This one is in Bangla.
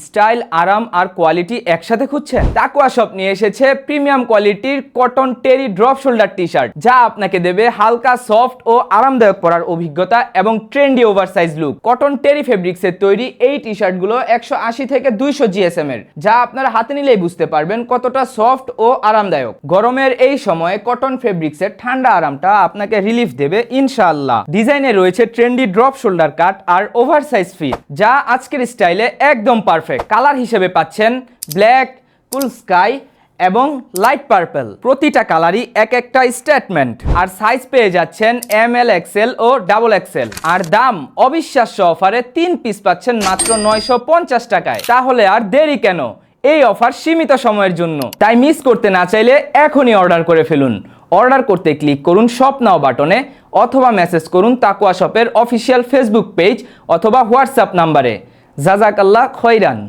স্টাইল, আরাম আর কোয়ালিটি একসাথে খুঁজছেন? তাকওয়া শপ নিয়ে এসেছে প্রিমিয়াম কোয়ালিটির কটন টেরি ড্রপ শোল্ডার টি শার্ট, যা আপনাকে দেবে হালকা, সফট ও আরামদায়ক পরার অভিজ্ঞতা এবং ট্রেন্ডি ওভারসাইজ লুক। কটন টেরি ফেব্রিক্সের তৈরি এই টি শার্টগুলো 180 থেকে 200 জিএসএম এর, যা আপনারা হাতে নিলেই বুঝতে পারবেন কতটা সফট ও আরামদায়ক। গরমের এই সময়ে কটন ফেব্রিক্সের ঠান্ডা আরামটা আপনাকে রিলিফ দেবে ইনশাআল্লাহ। ডিজাইনে রয়েছে ট্রেন্ডি ড্রপ শোল্ডার কাট আর ওভারসাইজ ফিট, যা আজকের স্টাইলে একদম পারফেক্ট। কালার হিসেবে পাচ্ছেন ব্ল্যাক, কুল স্কাই এবং লাইট পার্পল। প্রতিটা কালারই এক একটা স্টেটমেন্ট। আর সাইজ পেয়ে যাচ্ছেন ML, XL ও XXL। আর দাম অবিশ্বাস্য অফারে 3 পিস পাচ্ছেন মাত্র 950 টাকায়। তাহলে আর দেরি কেন? এই অফার সীমিত সময়ের জন্য, তাই মিস করতে না চাইলে এখনই অর্ডার করে ফেলুন। অর্ডার করতে ক্লিক করুন শপ নাও বাটনে, অথবা মেসেজ করুন তাকওয়া শপের অফিসিয়াল ফেসবুক পেজ অথবা হোয়াটসঅ্যাপ নাম্বারে। জাযাকাল্লাহ খৈরান।